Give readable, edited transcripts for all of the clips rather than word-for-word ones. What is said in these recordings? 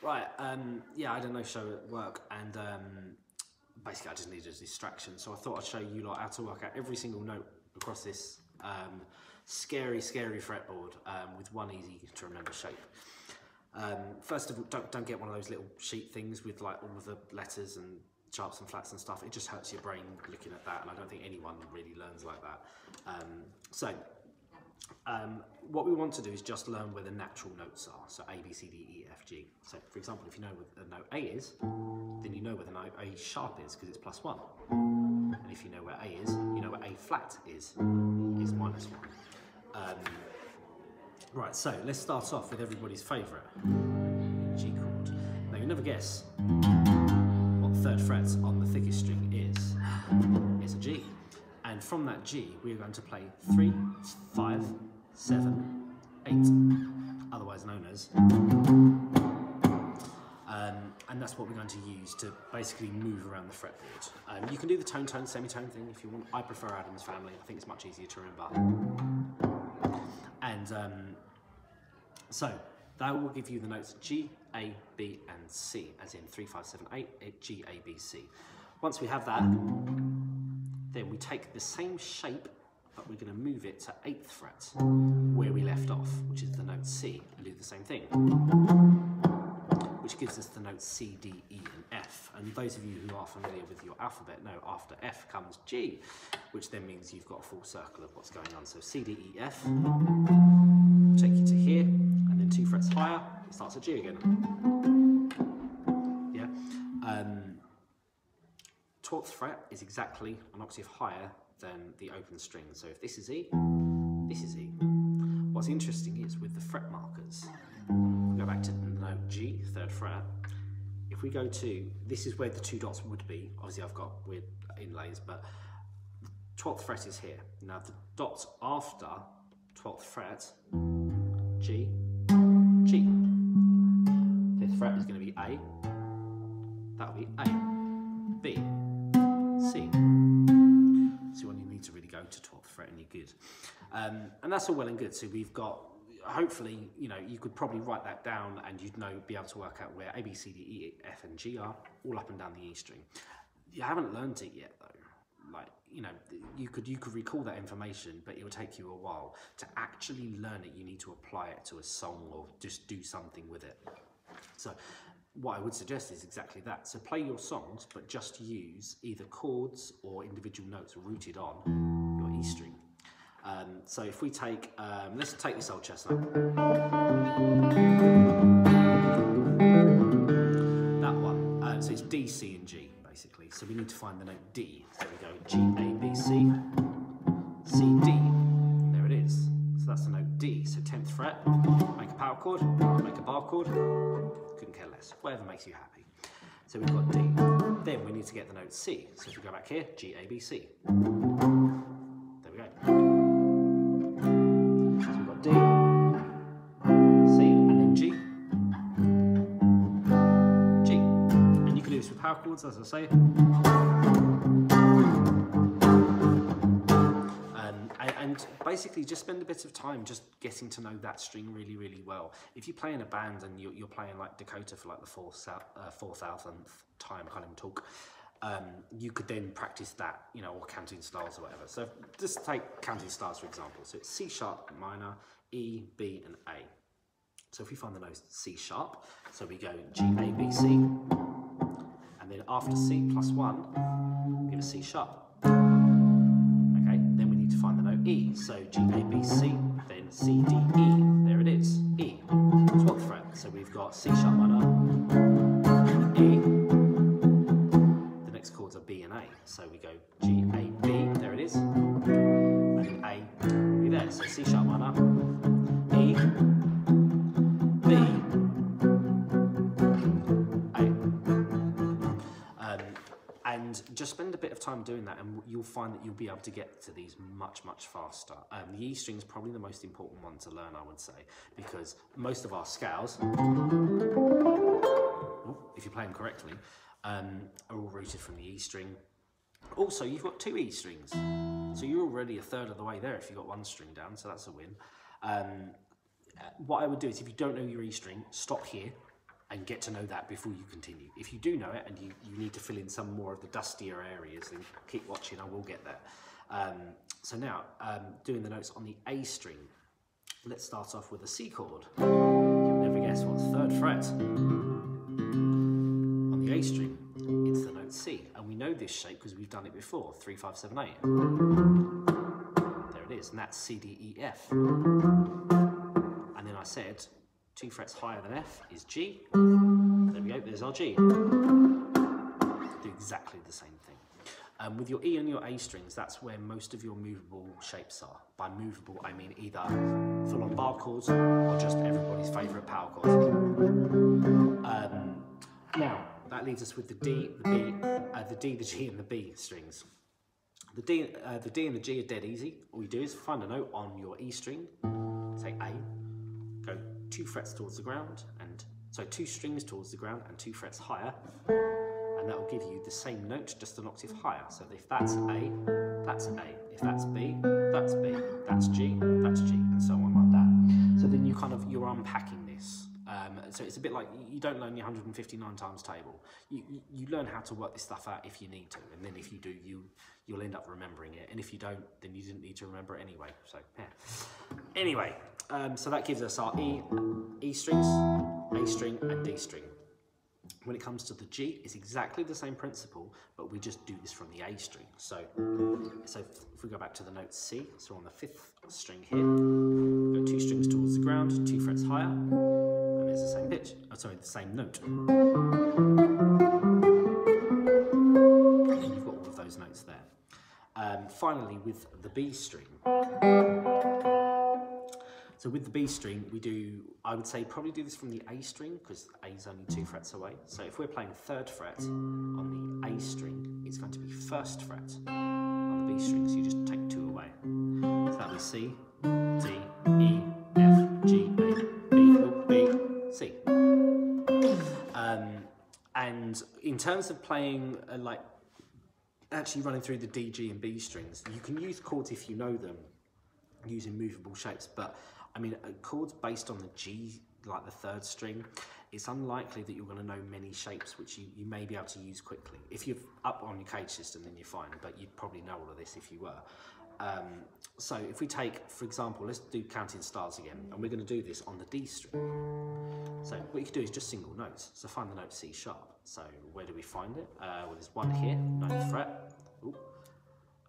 Right, yeah, I had a no show at work, and basically I just needed a distraction, so I thought I'd show you like how to work out every single note across this scary fretboard with one easy to remember shape. First of all, don't get one of those little sheet things with like all of the letters and sharps and flats and stuff. It just hurts your brain looking at that, and I don't think anyone really learns like that. What we want to do is just learn where the natural notes are, so A, B, C, D, E, F, G. So for example, if you know where the note A is, then you know where the note A sharp is because it's +1. And if you know where A is, you know where A flat is -1. Right, so let's start off with everybody's favourite, G chord. Now you'll never guess what the third fret on the thickest string is. It's a G. And from that G, we are going to play 3, 5, 7, 8, otherwise known as. And that's what we're going to use to basically move around the fretboard. You can do the tone, semitone thing if you want. I prefer Adam's Family. I think it's much easier to remember. And so that will give you the notes G, A, B, and C, as in 3, 5, 7, 8, G, A, B, C. Once we have that, then we take the same shape, but we're going to move it to 8th fret, where we left off, which is the note C, and do the same thing, which gives us the notes C, D, E, and F. And those of you who are familiar with your alphabet know after F comes G, which then means you've got a full circle of what's going on. So C, D, E, F, take you to here, and then 2 frets higher, it starts at G again. Yeah. 12th fret is exactly an octave higher than the open string. So if this is E, this is E. What's interesting is with the fret markers, go back to the note G, 3rd fret. If we go to, this is where the 2 dots would be. Obviously I've got weird inlays, but 12th fret is here. Now the dots after 12th fret, G, G. 5th fret is going to be A, that'll be A, B, C. So when you need to really go to 12th fret and you're good. And that's all well and good. So we've got, hopefully, you know, you could probably write that down and you'd be able to work out where A, B, C, D, E, F, and G are, all up and down the E string. You haven't learned it yet though. Like, you know, you could recall that information, but it will take you a while. To actually learn it, you need to apply it to a song or just do something with it. So what I would suggest is exactly that. So play your songs, but just use either chords or individual notes rooted on your E string. So if we take, let's take this old chestnut. That one. So it's D, C, and G, basically. So we need to find the note D. So we go G, A, B, C, C, D. There it is. So that's the note D. So 10th fret, make a power chord, make a bar chord. Couldn't care less. Whatever makes you happy. So we've got D. Then we need to get the note C. So if we go back here, G, A, B, C. There we go. So we've got D, C, and then G, G. And you can do this with power chords, as I say. And basically just spend a bit of time just getting to know that string really, really well. If you play in a band and you're playing like Dakota for like the 4,000th time, I can't even talk, you could then practice that, you know, or counting stars or whatever. So just take counting stars for example. So it's C sharp minor, E, B, and A. So if we find the note C sharp, so we go G, A, B, C, and then after C +1, give a C sharp. To find the note E, so G, A, B, C, then C, D, E, there it is, E, 12th fret, so we've got C sharp minor, E, the next chords are B and A, so we go G, A, B, there it is, and A will be there, so C sharp minor, E, B, and just spend a bit of time doing that and you'll find that you'll be able to get to these much faster. The E string is probably the most important one to learn, I would say, because most of our scales, if you play them correctly, are all rooted from the E string. Also, you've got 2 E strings, so you're already a third of the way there if you've got 1 string down, so that's a win. What I would do is if you don't know your E string, stop here, and get to know that before you continue. If you do know it and you need to fill in some more of the dustier areas, then keep watching, I will get there. So now, doing the notes on the A string. Let's start off with a C chord. You'll never guess what's 3rd fret. On the A string, it's the note C. And we know this shape because we've done it before, 3, 5, 7, 8. There it is, and that's C, D, E, F. And then I said, 2 frets higher than F is G. There we go, there's our G. Do exactly the same thing. With your E and your A strings, that's where most of your movable shapes are. By movable, I mean either full-on bar chords or just everybody's favourite power chords. Now, that leaves us with the D, the B, the D, the G and the B strings. The D and the G are dead easy. All you do is find a note on your E string, say A, go 2 frets towards the ground, and so 2 strings towards the ground and 2 frets higher, and that will give you the same note, just an octave higher. So if that's A, that's A. If that's B, that's B. That's G, that's G, and so on like that. So then you're unpacking this. So it's a bit like, you don't learn your 159 times table. You learn how to work this stuff out if you need to, and then if you do, you'll end up remembering it, and if you don't, then you didn't need to remember it anyway. So yeah. Anyway, so that gives us our E strings, A string, and D string. When it comes to the G, it's exactly the same principle, but we just do this from the A string. So if we go back to the note C, so on the 5th string here, go 2 strings towards the ground, 2 frets higher, and it's the same pitch. Oh, sorry, the same note. And then you've got all of those notes there. Finally, with the B string. So with the B string, I would say probably do this from the A string, because A is only 2 frets away. So if we're playing 3rd fret on the A string, it's going to be 1st fret on the B string, so you just take 2 away. So that was C, D, E, F, G, A, B, B, C. And in terms of playing, actually running through the D, G and B strings, you can use chords if you know them, using movable shapes, but I mean, chords based on the G, like the 3rd string, it's unlikely that you're going to know many shapes which you may be able to use quickly. If you're up on your cage system, then you're fine, but you'd probably know all of this if you were. So if we take, for example, let's do Counting Stars again, and we're going to do this on the D string. So what you can do is just single notes. So find the note C sharp. So where do we find it? Well, there's 1 here, 9th fret, ooh,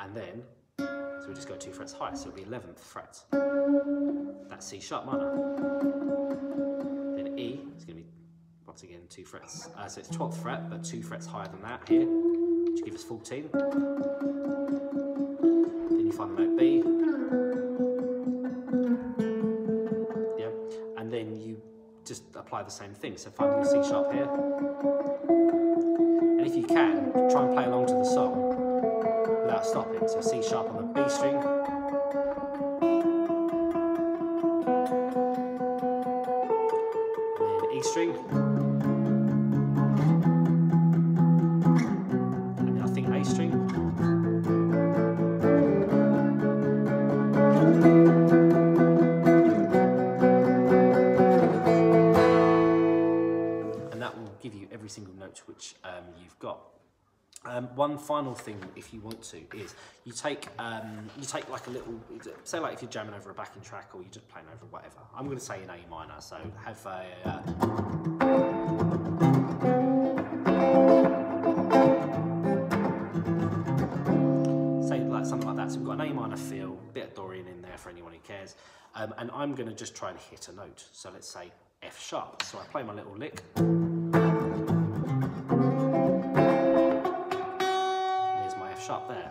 and then so we just go 2 frets higher, so it'll be 11th fret. That's C sharp minor. Then E is going to be, once again, 2 frets. So it's 12th fret, but 2 frets higher than that here, which gives us 14. Then you find the note B. Yeah, and then you just apply the same thing. So find your C sharp here. And if you can, try and play along to the song without stopping. So C sharp on the B string, and then E string, and then I think A string, and that will give you every single note which you've got. One final thing, if you want to, is you take like a little, say like if you're jamming over a backing track or you're just playing over whatever. I'm going to say in A minor, so have a say like something like that. So we've got an A minor feel, a bit of Dorian in there for anyone who cares, and I'm going to just try and hit a note. So let's say F sharp. So I play my little lick. Sharp there.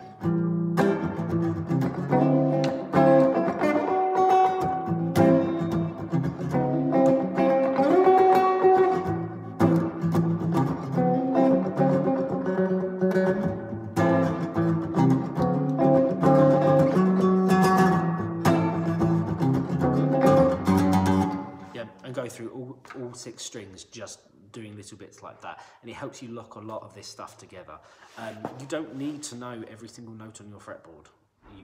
Yeah, and go through all 6 strings just doing little bits like that, and it helps you lock a lot of this stuff together. You don't need to know every single note on your fretboard.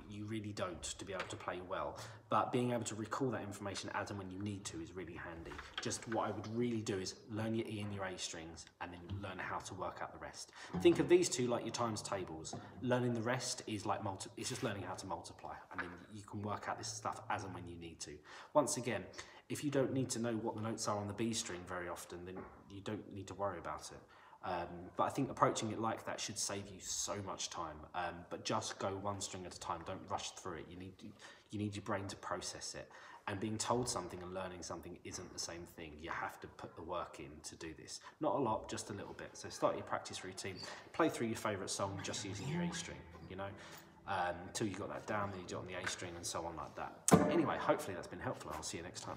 You really don't, to be able to play well. But being able to recall that information as and when you need to is really handy. Just what I would really do is learn your E and your A strings and then learn how to work out the rest. Think of these two like your times tables. Learning the rest is like it's just learning how to multiply, and then you can work out this stuff as and when you need to. Once again, if you don't need to know what the notes are on the B string very often, then you don't need to worry about it. But I think approaching it like that should save you so much time. But just go one string at a time. Don't rush through it. You need your brain to process it. And being told something and learning something isn't the same thing. You have to put the work in to do this. Not a lot, just a little bit. So start your practice routine. Play through your favourite song just using your A string, you know, until you got that down, then you do it on the A string and so on like that. Anyway, hopefully that's been helpful. I'll see you next time.